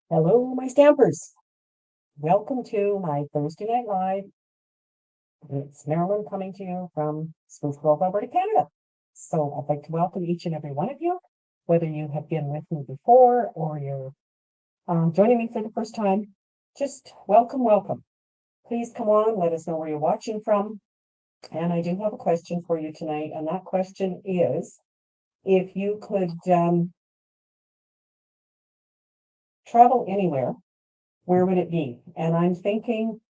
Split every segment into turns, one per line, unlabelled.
Hello, my stampers. Welcome to my Thursday Night Live. It's Marilyn coming to you from Spruce Grove, Alberta, Canada. So I'd like to welcome each and every one of you, whether you have been with me before or you're joining me for the first time. Just welcome, welcome. Please come on, let us know where you're watching from. And I do have a question for you tonight, and that question is, if you could travel anywhere, where would it be? And I'm thinking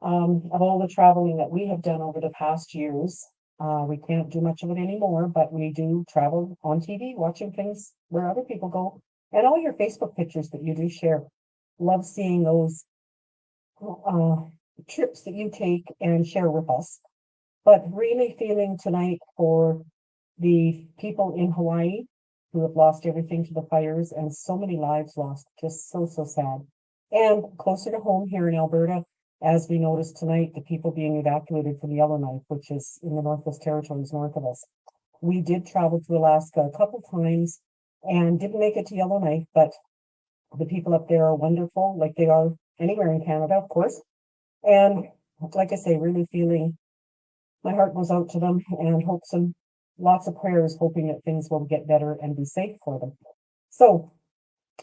of all the traveling that we have done over the past years. We can't do much of it anymore, but we do travel on TV, watching things where other people go. And all your Facebook pictures that you do share. Love seeing those uh, trips that you take and share with us. But really feeling tonight for the people in Hawaii who have lost everything to the fires and so many lives lost. Just so, so sad. And closer to home here in Alberta, as we noticed tonight, the people being evacuated from Yellowknife, which is in the Northwest Territories north of us. We did travel to Alaska a couple times and didn't make it to Yellowknife, but the people up there are wonderful, like they are anywhere in Canada, of course. And like I say, really feeling my heart goes out to them and hopes and lots of prayers, hoping that things will get better and be safe for them. So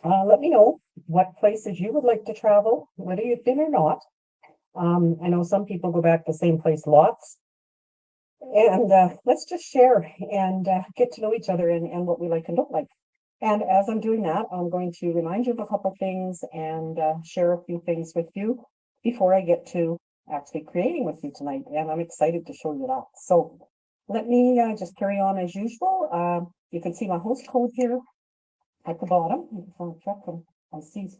let me know what places you would like to travel, whether you've been or not. I know some people go back to the same place lots. And let's just share and get to know each other and what we like and don't like. And as I'm doing that, I'm going to remind you of a couple things and share a few things with you before I get to actually creating with you tonight. And I'm excited to show you that. So let me just carry on as usual. You can see my host code here at the bottom. I'll see.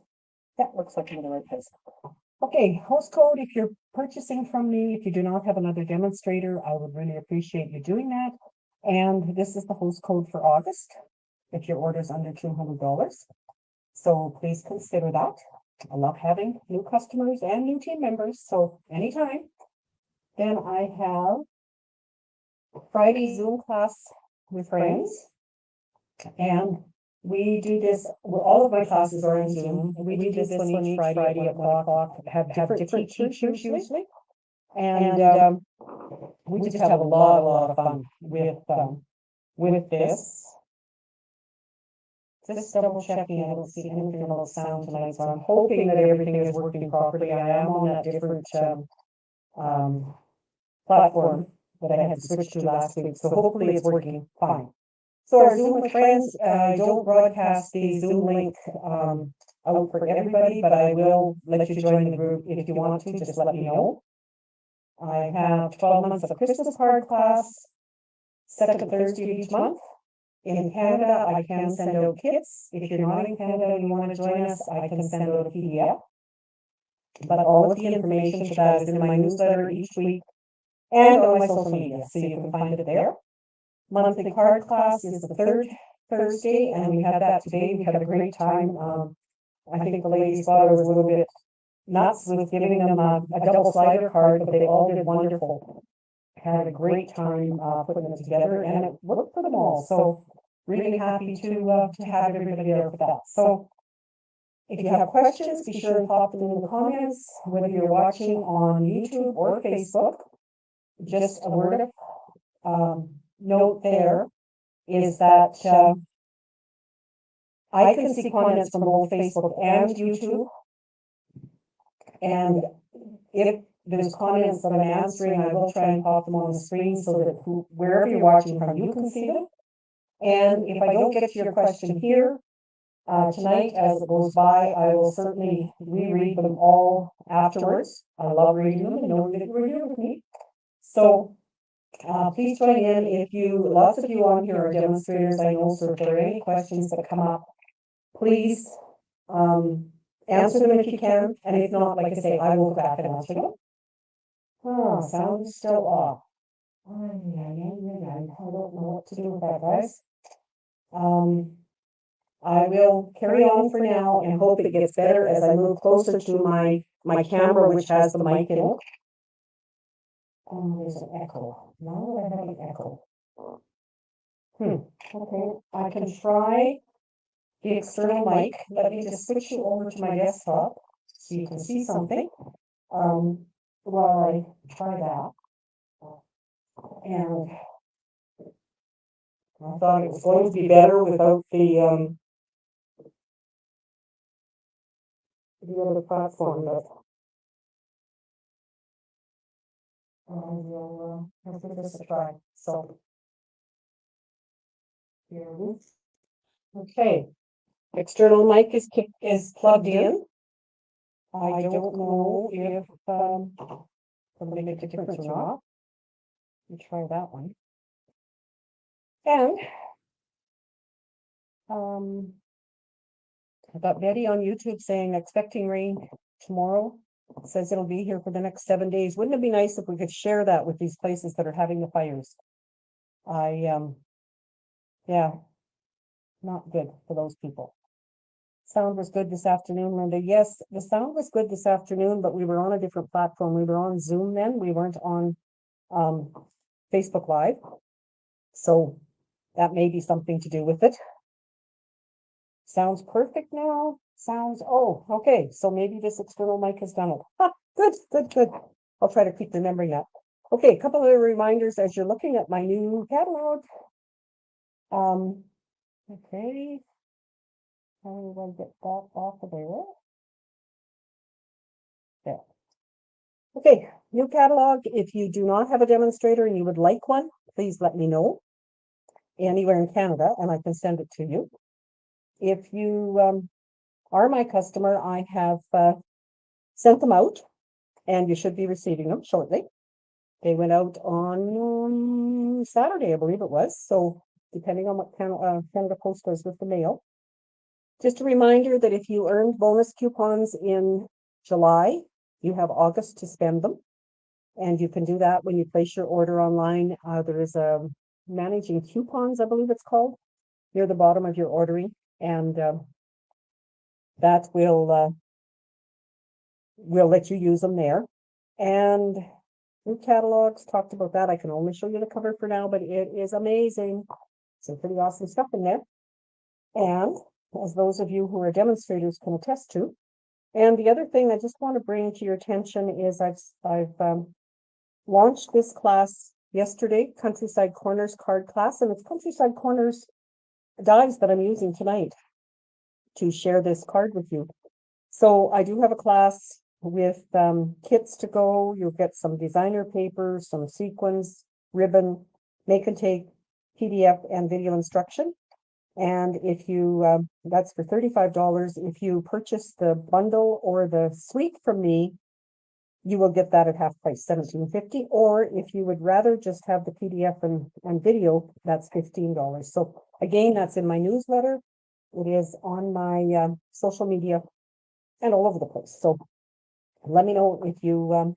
That looks like I'm in the right place. Okay, host code, if you're purchasing from me, if you do not have another demonstrator, I would really appreciate you doing that. And this is the host code for August, if your order is under $200. So please consider that. I love having new customers and new team members, so anytime. Then I have Friday Zoom class with friends. And we do this, well, all of my classes are on Zoom. We do this one each Friday at 1 o'clock, have different teachers usually. And we just have a lot of fun with this. Just double checking, I don't see anything about sound tonight, so I'm hoping that everything is working properly. I am on that different platform that I had to switch to last week, so hopefully it's working fine. So our Zoom with friends, I don't broadcast the Zoom link out for everybody, but I will let you join the group if you want to, just let me know. I have 12 months of Christmas card class, second Thursday of each month. In Canada, I can send out kits. If you're not in Canada and you want to join us, I can send out a PDF. But all of the information for that is in my newsletter each week and on my social media, so you can find it there. Monthly card class is the third Thursday, and we had that today. We had a great time. I think the ladies thought I was a little bit nuts with giving them a double slider card, but they all did wonderful. Had a great time putting it together, and it worked for them all. So really happy to have everybody there for that. So if you have questions, be sure and pop them in the comments, whether you're watching on YouTube or Facebook. Just a word of note there is that I can see comments from both Facebook and YouTube. And if there's comments that I'm answering, I will try and pop them on the screen so that wherever you're watching from, you can see them. And if I don't get to your question here tonight as it goes by, I will certainly reread them all afterwards. I love reading them and knowing that you were here with me. So please join in. Lots of you on here are demonstrators, I know, so if there are any questions that come up, please answer them if you can, and if not, like I say, I will go back and answer them. Oh, sound is still off. I don't know what to do with that, guys. I will carry on for now and hope it gets better as I move closer to my camera, which has the mic in it. There's an echo. Now that I have an echo. Okay, I can try the external mic. Let me just switch you over to my desktop so you can see something while I try that. And I thought it was going to be better without the other platform, but we'll give this a try. So here it is. Okay, external mic is plugged in. I don't know if it'll make a difference or not. Let me try that one. And I got Betty on YouTube saying expecting rain tomorrow. Says it'll be here for the next 7 days. Wouldn't it be nice if we could share that with these places that are having the fires? Yeah, not good for those people. Sound was good this afternoon, Linda. Yes, the sound was good this afternoon, but we were on a different platform. We were on Zoom then. We weren't on Facebook Live. So that may be something to do with it. Sounds perfect now. Oh, okay. So maybe this external mic has done it. Good, good, good. I'll try to keep remembering that. Okay, a couple of reminders as you're looking at my new catalog. Okay. How do I get that off of there? There. Okay, new catalog. If you do not have a demonstrator and you would like one, please let me know anywhere in Canada and I can send it to you. If you are my customer, I have sent them out and you should be receiving them shortly. They went out on Saturday, I believe it was. So depending on what Canada Post does with the mail. Just a reminder that if you earned bonus coupons in July, you have August to spend them. And you can do that when you place your order online. There is a managing coupons, I believe it's called, near the bottom of your ordering. And that will let you use them there. And new catalogs, talked about that. I can only show you the cover for now, but it is amazing. Some pretty awesome stuff in there. And as those of you who are demonstrators can attest to. And the other thing I just want to bring to your attention is I've launched this class yesterday, Countryside Corners card class, and it's Countryside Corners dies that I'm using tonight to share this card with you. So I do have a class with kits to go. You'll get some designer paper, some sequins, ribbon, make and take, PDF and video instruction. And if you, that's for $35. If you purchase the bundle or the suite from me, you will get that at half price, $17.50. Or if you would rather just have the PDF and video, that's $15. So again, that's in my newsletter. It is on my social media and all over the place. So let me know if you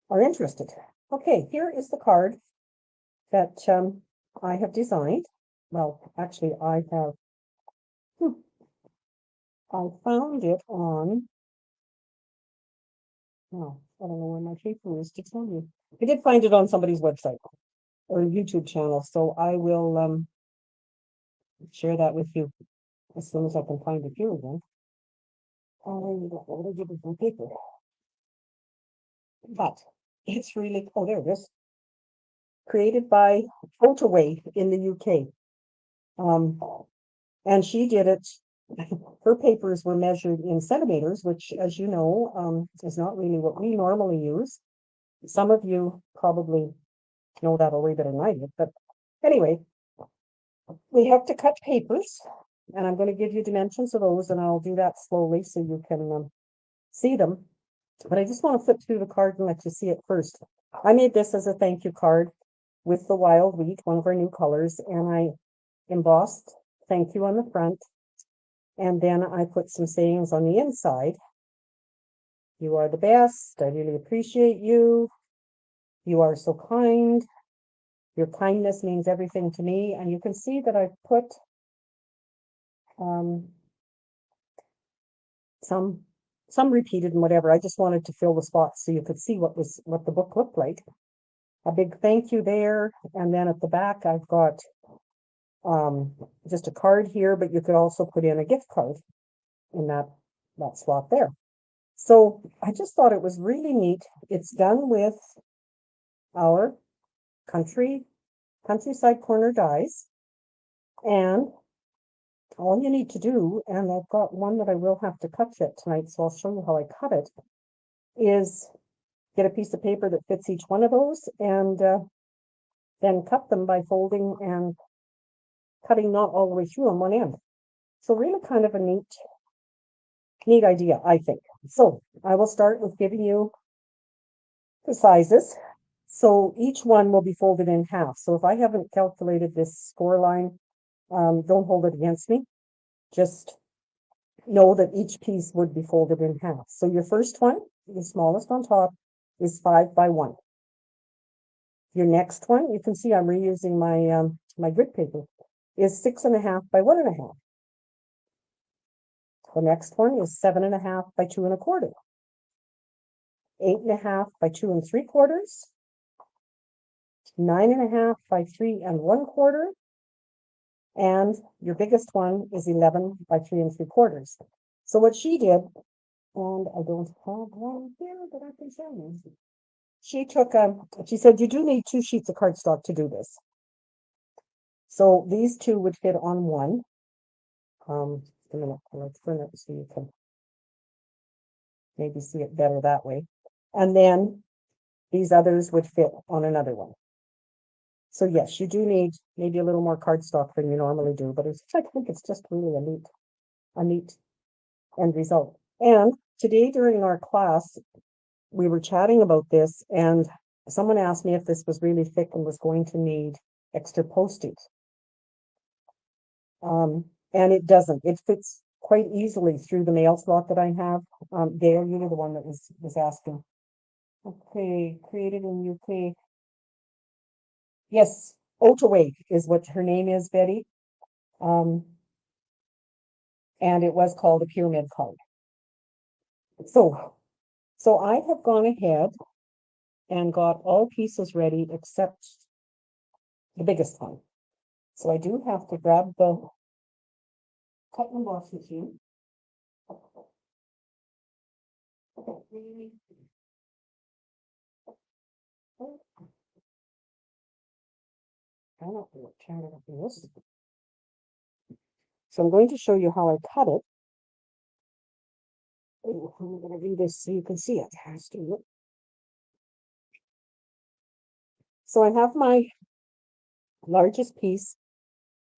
are interested. Okay, here is the card that I have designed. Well, actually, I found it on, oh, I don't know where my paper is to tell you. I did find it on somebody's website or YouTube channel, so I will share that with you as soon as I can find it here again. What did I give you paper? But it's really, oh, there it is. Created by Photoway in the UK. And she did it, her papers were measured in centimeters, which, as you know, is not really what we normally use. Some of you probably know that a little bit than I did, but anyway, we have to cut papers, and I'm going to give you dimensions of those, and I'll do that slowly so you can see them. But I just want to flip through the card and let you see it first. I made this as a thank you card with the wild wheat, one of our new colors, and I embossed thank you on the front. And then I put some sayings on the inside. You are the best. I really appreciate you. You are so kind. Your kindness means everything to me. And you can see that I've put some repeated and whatever. I just wanted to fill the spots so you could see what the book looked like. A big thank you there. And then at the back, I've got just a card here, but you could also put in a gift card in that slot there. So I just thought it was really neat. It's done with our countryside corner dies, and all you need to do, and I've got one that I will have to cut yet tonight, so I'll show you how I cut it, is get a piece of paper that fits each one of those, and then cut them by folding and cutting not all the way through on one end. So really kind of a neat idea, I think. So I will start with giving you the sizes. So each one will be folded in half. So if I haven't calculated this score line, don't hold it against me. Just know that each piece would be folded in half. So your first one, the smallest on top, is 5 by 1. Your next one, you can see I'm reusing my grid paper, is 6.5 by 1.5. The next one is 7.5 by 2.25. 8.5 by 2 3/4. 9.5 by 3 1/4. And your biggest one is 11 by 3 3/4. So what she did, and I don't have one here that I can show you. She took she said you do need 2 sheets of cardstock to do this. So these 2 would fit on one. A minute, let's turn it so you can maybe see it better that way. And then these others would fit on another one. So yes, you do need maybe a little more cardstock than you normally do, but I think it's just really a neat end result. And today during our class, we were chatting about this, and someone asked me if this was really thick and was going to need extra postage. And it doesn't. It fits quite easily through the mail slot that I have. Dale, you were the one that was asking. Okay, created in UK. Yes, Otaway is what her name is, Betty. And it was called a pyramid card. So I have gone ahead and got all pieces ready except the biggest one. So I do have to grab the cut and emboss machine. I don't know what channel it is. So I'm going to show you how I cut it. Oh, I'm going to do this so you can see it. So I have my largest piece,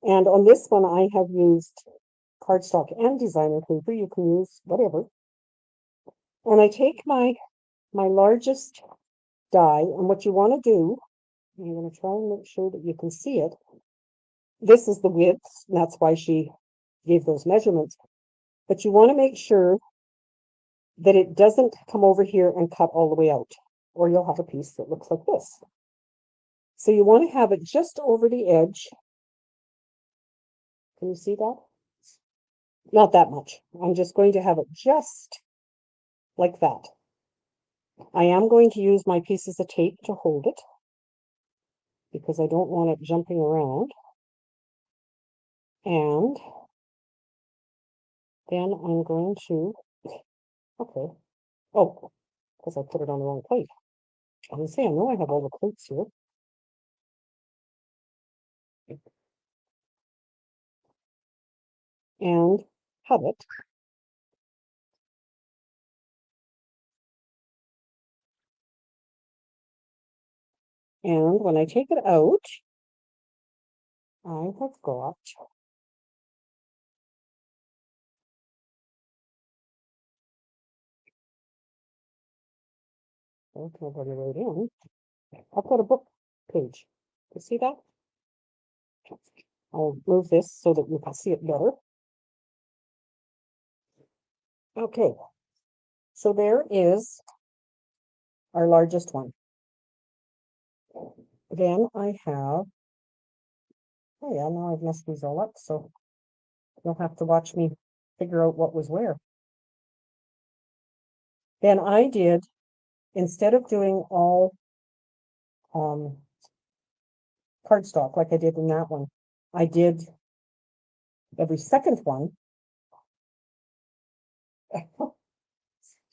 and on this one I have used cardstock and designer paper. You can use whatever. And I take my largest die, and what you want to do, I'm going to try and make sure that you can see it. This is the width, and that's why she gave those measurements. But you want to make sure that it doesn't come over here and cut all the way out, or you'll have a piece that looks like this. So you want to have it just over the edge. Can you see that? Not that much. I'm just going to have it just like that. I am going to use my pieces of tape to hold it because I don't want it jumping around. And then I'm going to, okay. Oh, because I put it on the wrong plate. I was saying, I know I have all the plates here. And cut it. And when I take it out, I have got nobody wrote in. I've got a book page. You see that? I'll move this so that you can see it better. Okay, so there is our largest one. Then I have, oh yeah, now I've messed these all up, so you'll have to watch me figure out what was where. Then I did, instead of doing all cardstock like I did in that one, I did every second one.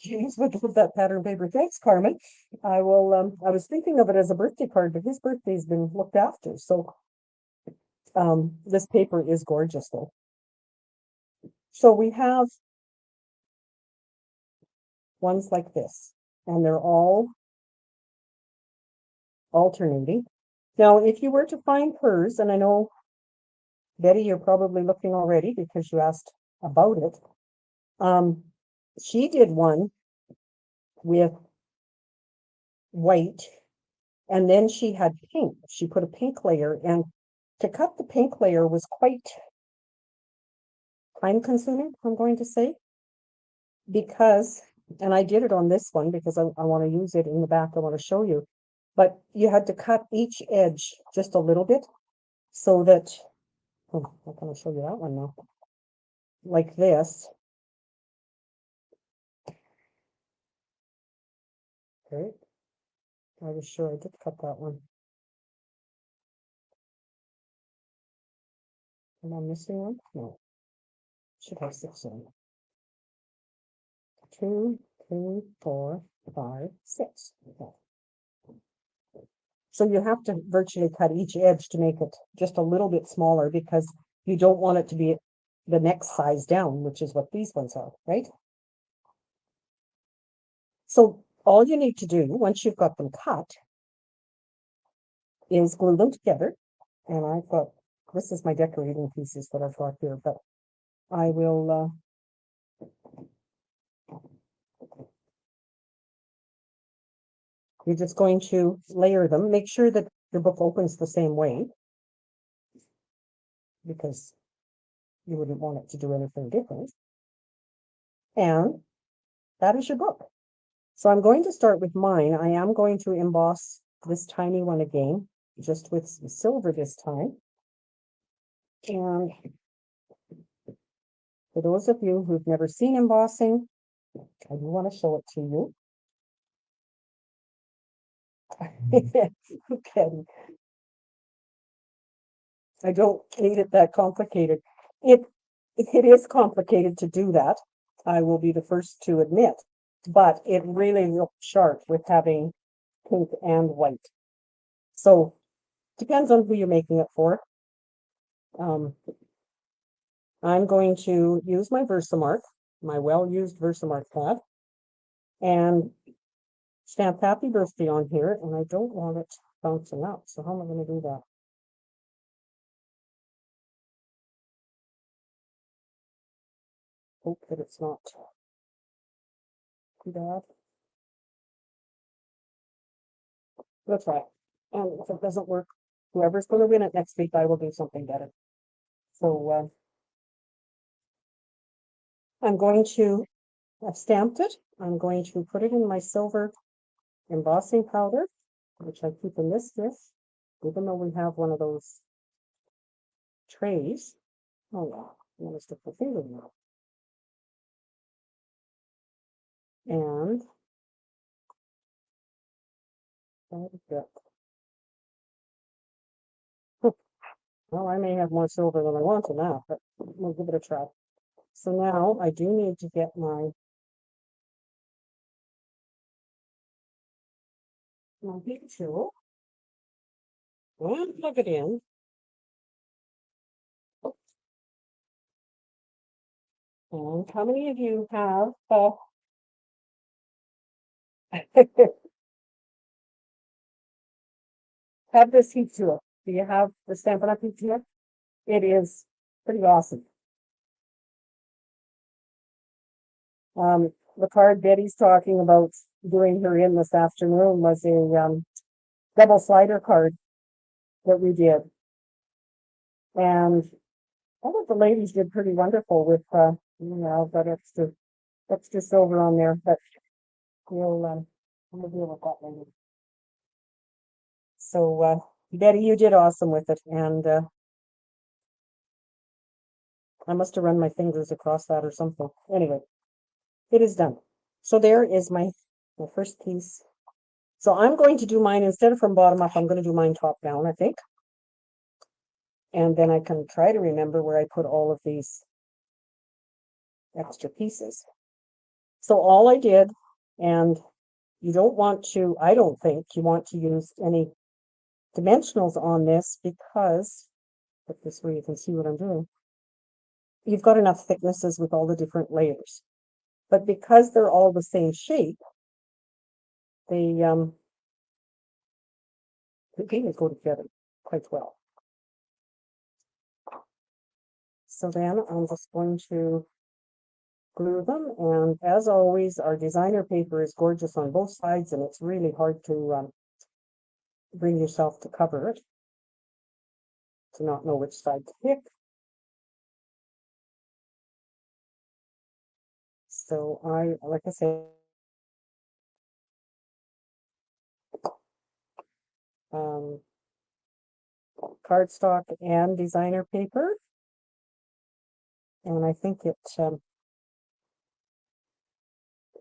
Jeez, with that pattern paper. Thanks, Carmen. I will, I was thinking of it as a birthday card, but his birthday's been looked after, so this paper is gorgeous though. So we have ones like this, and they're all alternating. Now, if you were to find hers, and I know, Betty, you're probably looking already because you asked about it. She did one with white, and then she had pink. She put a pink layer, and to cut the pink layer was quite time consuming, I'm going to say, because, and I did it on this one because I want to use it in the back. I want to show you, but you had to cut each edge just a little bit so that, oh, I'm going to show you that one now, like this. Okay, I was sure I did cut that one. Am I missing one? No. Should have 6 in. 2, 3, 4, 5, 6. Okay. So you have to virtually cut each edge to make it just a little bit smaller because you don't want it to be the next size down, which is what these ones are, right? So all you need to do once you've got them cut is glue them together. And I've got, this is my decorating pieces that I've got here, but I will, you're just going to layer them. Make sure that your book opens the same way because you wouldn't want it to do anything different. And that is your book. So I'm going to start with mine. I am going to emboss this tiny one again, just with some silver this time. And for those of you who've never seen embossing, I do want to show it to you. Okay. I don't need it that complicated. It is complicated to do that. I will be the first to admit, but it really looks sharp with having pink and white. So depends on who you're making it for. I'm going to use my Versamark, my well-used Versamark pad, and stamp happy birthday on here, and I don't want it bouncing up. So how am I going to do that? Hope that it's not too bad. We'll try. And if it doesn't work, whoever's going to win it next week, I will do something better. So I'm going to, I've stamped it. I'm going to put it in my silver embossing powder, which I keep in this dish, even though we have one of those trays. Oh yeah, I'm gonna stick my finger in there. And well, I may have more silver than I want in that, but we'll give it a try. So now I do need to get my heat tool and plug it in. And how many of you have have this heat tool? Do you have the Stampin' Up heat tool? It is pretty awesome. The card Betty's talking about doing her in this afternoon was a double slider card that we did. And all of the ladies did pretty wonderful with, you know, that extra silver on there, but we'll deal with that later. So, Betty, you did awesome with it. And, I must have run my fingers across that or something. Anyway, it is done. So there is my first piece. So I'm going to do mine instead of from bottom up, I'm going to do mine top down, I think. And then I can try to remember where I put all of these extra pieces. So all I did, and you don't want to, I don't think you want to use any dimensionals on this because, put this where you can see what I'm doing. You've got enough thicknesses with all the different layers. But because they're all the same shape, they go together quite well. So then I'm just going to glue them, and as always, our designer paper is gorgeous on both sides, and it's really hard to bring yourself to cover it, to not know which side to pick. So like I said, cardstock and designer paper, and I think it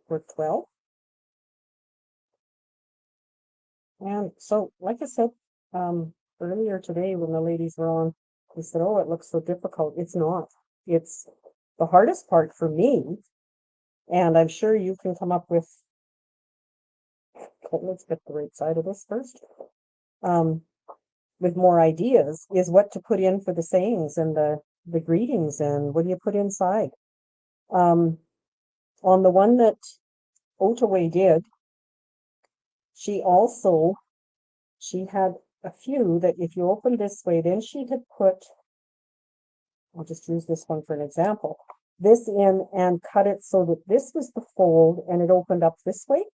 worked well. And so, like I said, earlier today when the ladies were on, they said, "Oh, it looks so difficult." It's not. It's the hardest part for me, and I'm sure you can come up with. Let's get the right side of this first. With more ideas, is what to put in for the sayings and the greetings, and what do you put inside. On the one that Otaway did, she had a few that if you open this way, then she had put, I'll just use this one for an example, this in and cut it so that this was the fold and it opened up this way.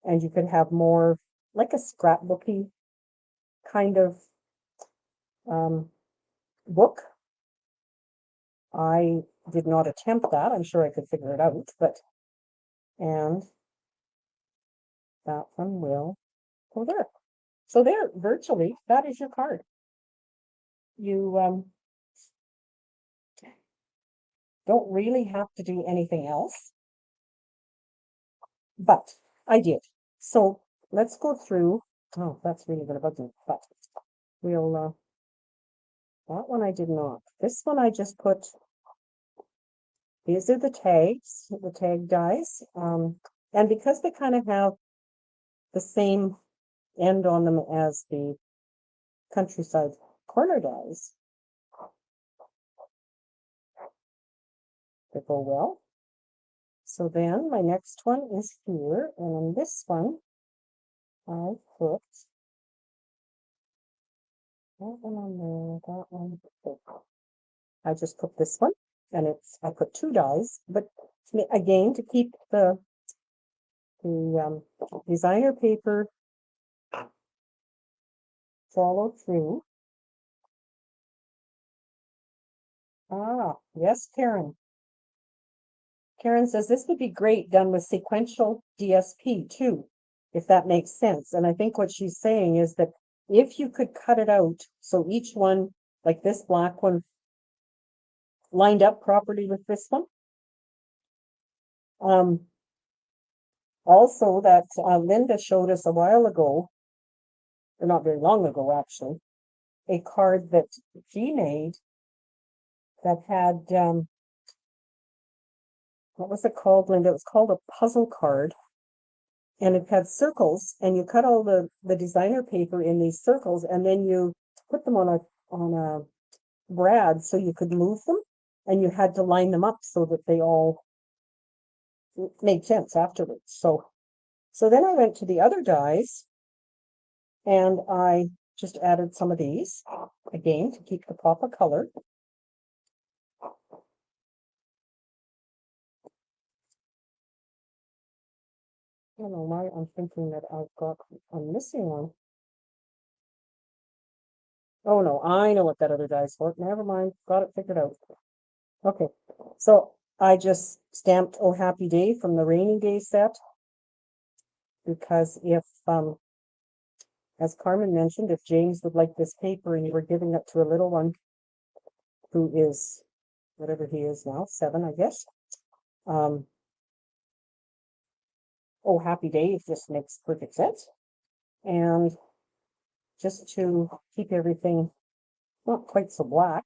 And you could have more like a scrapbooky kind of book. I did not attempt that. I'm sure I could figure it out, but, and that one will go there. So there, virtually, that is your card. You don't really have to do anything else, but I did. So let's go through. Oh, that's really gonna bug me, but we'll, that one I did not. This one I just put, these are the tags, the tag dies. And because they kind of have the same end on them as the countryside corner dies, they go well. So then my next one is here, and in this one, I put that one on there, that one. I just put this one, and I put two dies, but again, to keep the designer paper follow through. Ah, yes, Karen. Karen says this would be great done with sequential DSP too, if that makes sense. And I think what she's saying is that if you could cut it out, so each one, like this black one, lined up properly with this one. Also that Linda showed us a while ago, or not very long ago actually, a card that she made that had, what was it called, Linda? It was called a puzzle card. And it had circles, and you cut all the designer paper in these circles, and then you put them on a brad so you could move them, and you had to line them up so that they all made sense afterwards. So then I went to the other dies, and I just added some of these again to keep the pop of color. I don't know why I'm thinking that I'm missing one. Oh no, I know what that other die is for. Never mind, got it figured out. Okay, so I just stamped "Oh Happy Day" from the rainy day set, because if, as Carmen mentioned, if James would like this paper and you were giving it to a little one who is whatever he is now, 7, I guess. "Oh Happy Day" just makes perfect sense. And just to keep everything Not quite so black.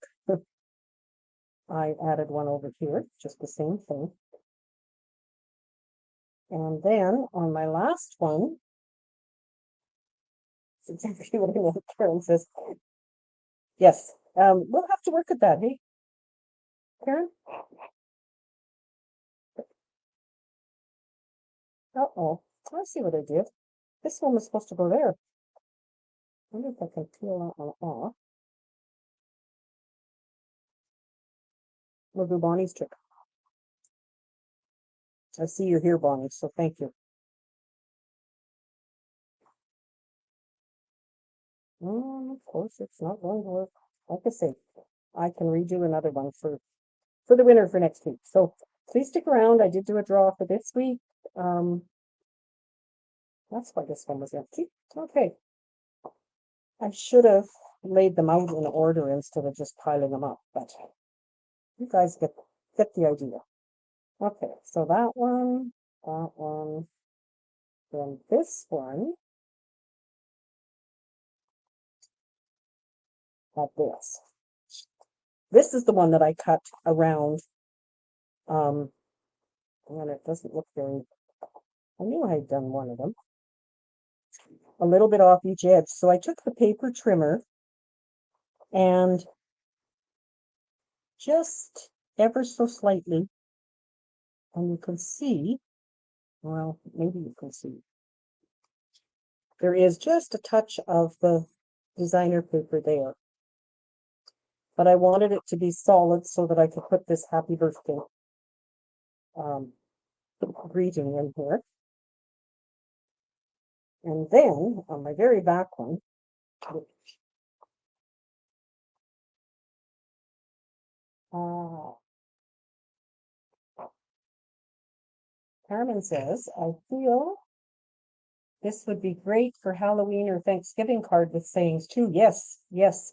I added one over here, just the same thing. And then on my last one, it's exactly what I meant. Karen says, yes, we'll have to work at that, hey, Karen? Uh-oh, I see what I did. This one was supposed to go there. I wonder if I can peel that one off. We'll do Bonnie's trick. I see you're here, Bonnie, so thank you. Of course, it's not going to work. Like I say, I can redo another one for the winner for next week. So please stick around. I did do a draw for this week. That's why this one was empty. Okay. I should have laid them out in order instead of just piling them up, but you guys get the idea. Okay, so that one, then this one, like this. This is the one that I cut around, and it doesn't look very, I knew I had done one of them. A little bit off each edge. So I took the paper trimmer and just ever so slightly, and you can see, well, maybe you can see, there is just a touch of the designer paper there. But I wanted it to be solid so that I could put this happy birthday greeting in here. And then on my very back one, Carmen says, I feel this would be great for Halloween or Thanksgiving card with sayings too. Yes, yes.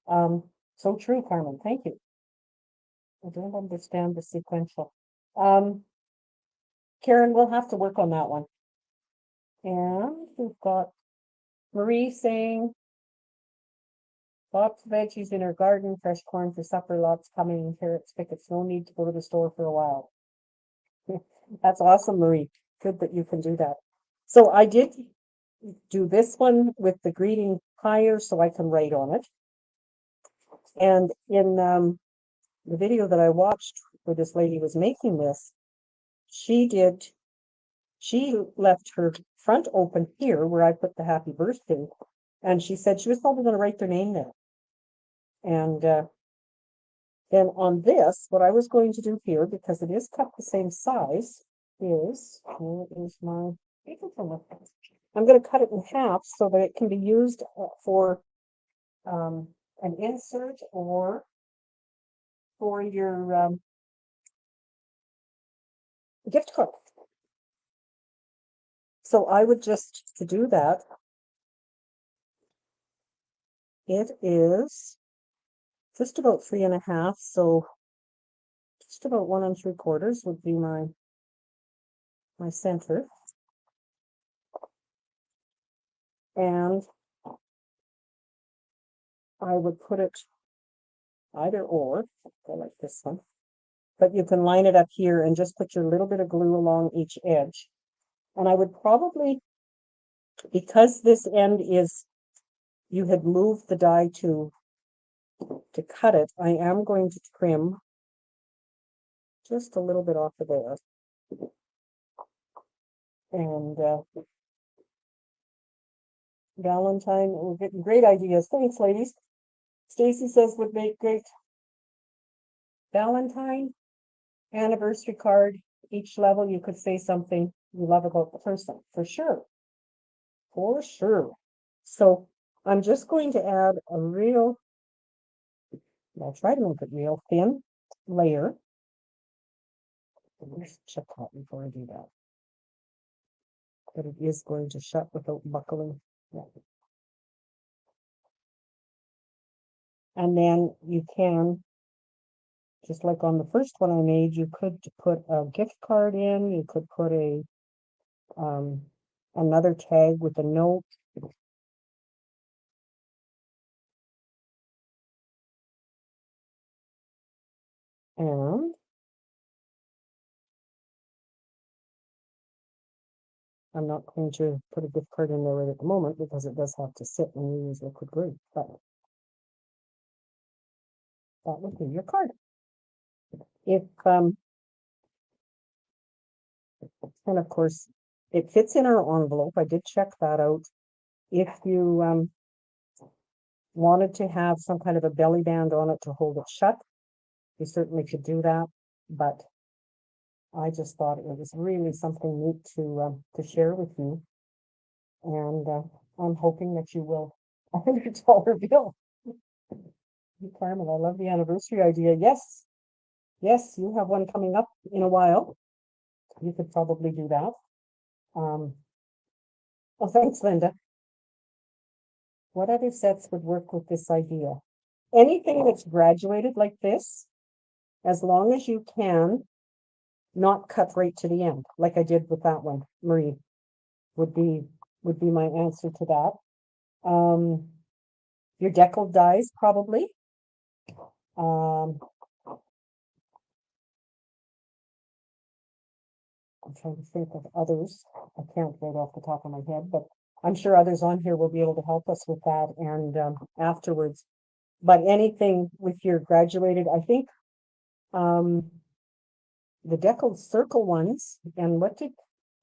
So true, Carmen. Thank you. I don't understand the sequential. Karen, we'll have to work on that one. And we've got Marie saying, lots of veggies in her garden, fresh corn for supper, lots coming, carrots, pickets, no need to go to the store for a while. That's awesome, Marie. Good that you can do that. So I did do this one with the greeting higher so I can write on it. And in the video that I watched where this lady was making this, she left her front open here where I put the happy birthday. And she said she was probably going to write their name there. And then on this, what I was going to do here, because it is cut the same size, is, where is my paper trimmer? I'm going to cut it in half so that it can be used for an insert or for your gift card. So I would just, to do that, it is just about 3.5, so just about 1 3/4 would be my center. And I would put it either or, I like this one, but you can line it up here and just put your little bit of glue along each edge. And I would probably, because this end is, you had moved the die to cut it, I am going to trim just a little bit off of there. And Valentine, we're getting great ideas. Thanks, ladies. Stacy says would make great Valentine anniversary card. Each level you could say something you love about the person, for sure. For sure. So I'm just going to add a real, I'll try to make it real thin layer. Let's check out before I do that. But it is going to shut without buckling. Yeah. And then you can, just like on the first one I made, you could put a gift card in, you could put a another tag with a note. And I'm not going to put a gift card in there right at the moment because it does have to sit when you use liquid glue, but that would be your card. If, and of course, it fits in our envelope. I did check that out. If you wanted to have some kind of a belly band on it to hold it shut, you certainly could do that. But I just thought it was really something neat to share with you. And I'm hoping that you will on your dollar bill. Carmen, I love the anniversary idea. Yes, yes, you have one coming up in a while. You could probably do that. Well, thanks, Linda. What other sets would work with this idea? Anything that's graduated like this, as long as you can not cut right to the end, like I did with that one, Marie, would be my answer to that. Your deckled dies probably. I'm trying to think of others. I can't right off the top of my head, but I'm sure others on here will be able to help us with that and afterwards. But anything with your graduated, I think the deckled circle ones, and what did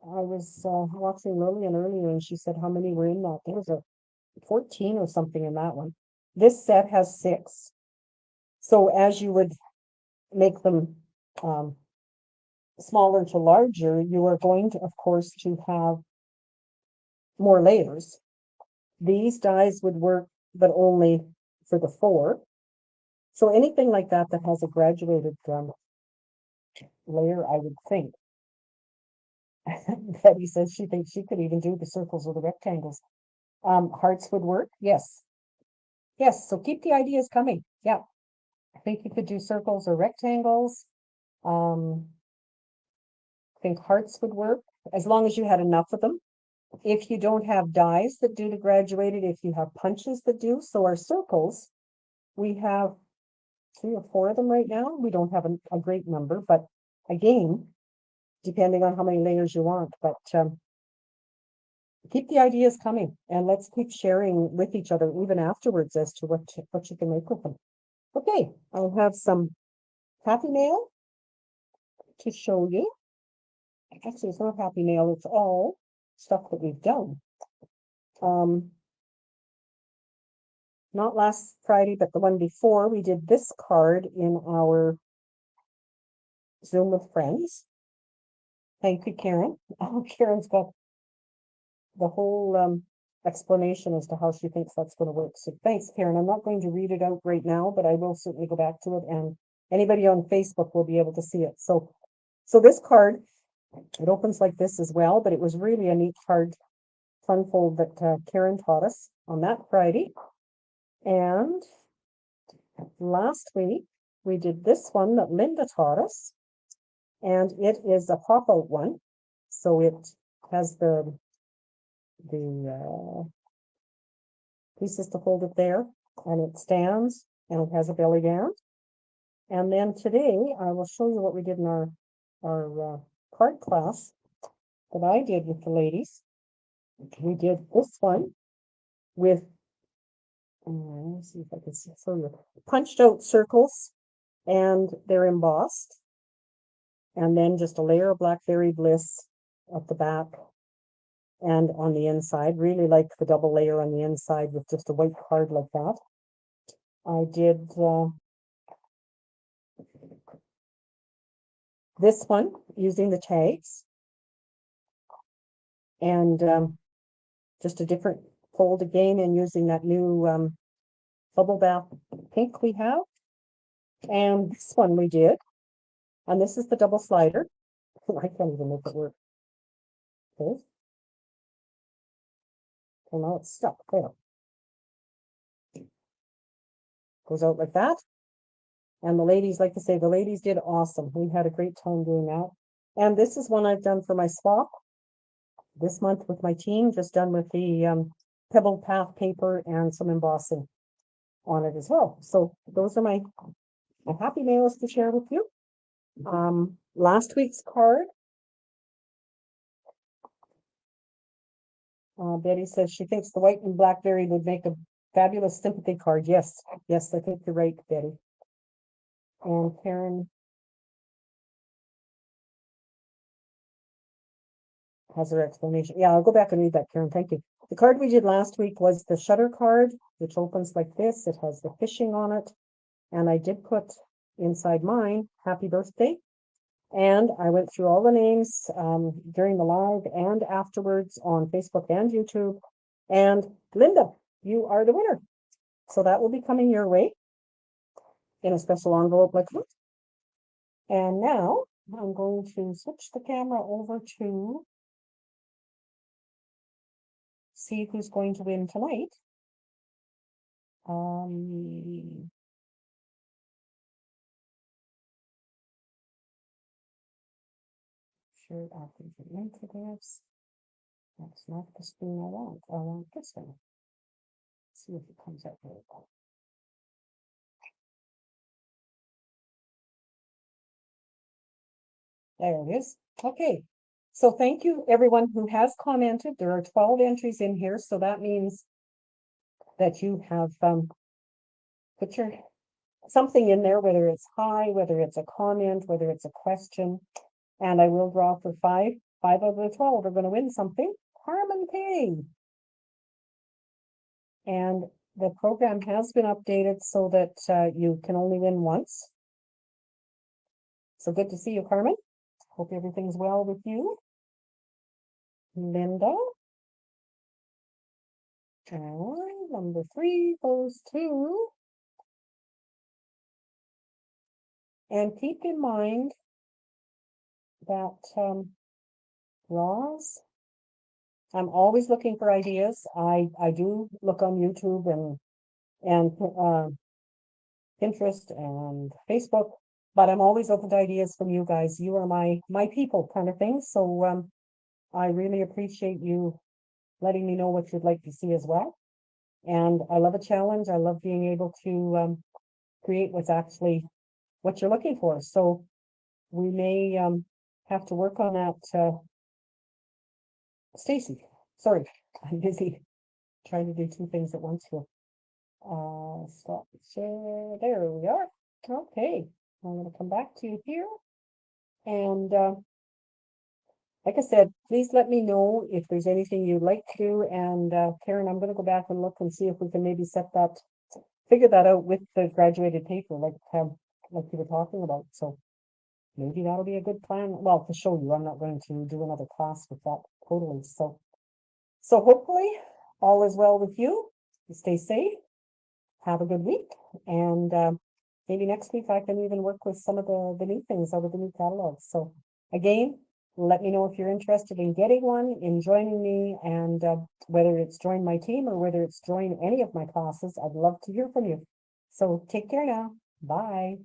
I was watching Lillian earlier and she said how many were in that. There was a 14 or something in that one. This set has 6. So as you would make them smaller to larger, you are going to, of course, to have more layers. These dies would work, but only for the 4. So anything like that that has a graduated layer, I would think. Betty says she thinks she could even do the circles or the rectangles. Hearts would work, yes. Yes, so keep the ideas coming. Yeah. I think you could do circles or rectangles. I think hearts would work as long as you had enough of them. If you don't have dies that do the graduated, if you have punches that do, so our circles, we have 3 or 4 of them right now. We don't have a great number, but again, depending on how many layers you want, but keep the ideas coming and let's keep sharing with each other even afterwards as to what you can make with them. Okay, I'll have some happy mail to show you. Actually, it's not happy mail, it's all stuff that we've done. Not last Friday, but the one before, we did this card in our Zoom with friends. Thank you, Karen. Oh, Karen's got the whole explanation as to how she thinks that's going to work. So thanks, Karen. I'm not going to read it out right now, but I will certainly go back to it, and anybody on Facebook will be able to see it. So this card, it opens like this as well, but it was really a neat card fun fold that Karen taught us on that Friday. And last week we did this one that Linda taught us, and it is a pop-out one. So it has the pieces to hold it there, and it stands, and it has a belly band. And then today I will show you what we did in our card class that I did with the ladies. We did this one with, let's see if I can show you, punched out circles, and they're embossed. And then just a layer of Blackberry Bliss at the back and on the inside. Really like the double layer on the inside with just a white card like that. I did this one using the tags and just a different fold again and using that new bubble bath pink we have. And this one we did, and this is the double slider. I can't even make it work. Okay. Well, now it's stuck there. Goes out like that. And the ladies, like to say, the ladies did awesome. We had a great time doing that. And this is one I've done for my swap this month with my team, just done with the pebbled path paper and some embossing on it as well. So those are my happy mails to share with you. Last week's card, Betty says she thinks the white and blackberry would make a fabulous sympathy card. Yes, yes, I think you're right, Betty. And Karen has her explanation. Yeah, I'll go back and read that, Karen. Thank you. The card we did last week was the shutter card, which opens like this. It has the fishing on it. And I did put inside mine, happy birthday. And I went through all the names during the live and afterwards on Facebook and YouTube. And Linda, you are the winner. So that will be coming your way in a special envelope like this. And now I'm going to switch the camera over to see who's going to win tonight. Sure, I'll put it into this. That's not the spoon I want. I want this one. Let's see if it comes out very well. There it is. Okay. So thank you everyone who has commented. There are 12 entries in here, so that means that you have put your something in there, whether it's hi, whether it's a comment, whether it's a question. And I will draw for five. 5 out of the 12 are going to win something. Carmen K. And the program has been updated so that you can only win once. So good to see you, Carmen. Hope everything's well with you. Linda. And number 3 goes to. And keep in mind that Roz, I'm always looking for ideas. I do look on YouTube and Pinterest and Facebook, but I'm always open to ideas from you guys. You are my people kind of thing. So I really appreciate you letting me know what you'd like to see as well. And I love a challenge. I love being able to create what's actually what you're looking for. So we may have to work on that. Stacy, sorry, I'm busy trying to do 2 things at once here. Stop share. There we are. Okay, I'm going to come back to you here. And like I said, please let me know if there's anything you'd like to do. And Karen, I'm going to go back and look and see if we can maybe figure that out with the graduated paper, like you were talking about. So maybe that'll be a good plan. Well, to show you, I'm not going to do another class with that totally. So hopefully all is well with you. Stay safe. Have a good week. And maybe next week I can even work with some of the new things out of the new catalogs. So again, let me know if you're interested in getting one, in joining me, and whether it's join my team or whether it's join any of my classes, I'd love to hear from you. So take care now. Bye.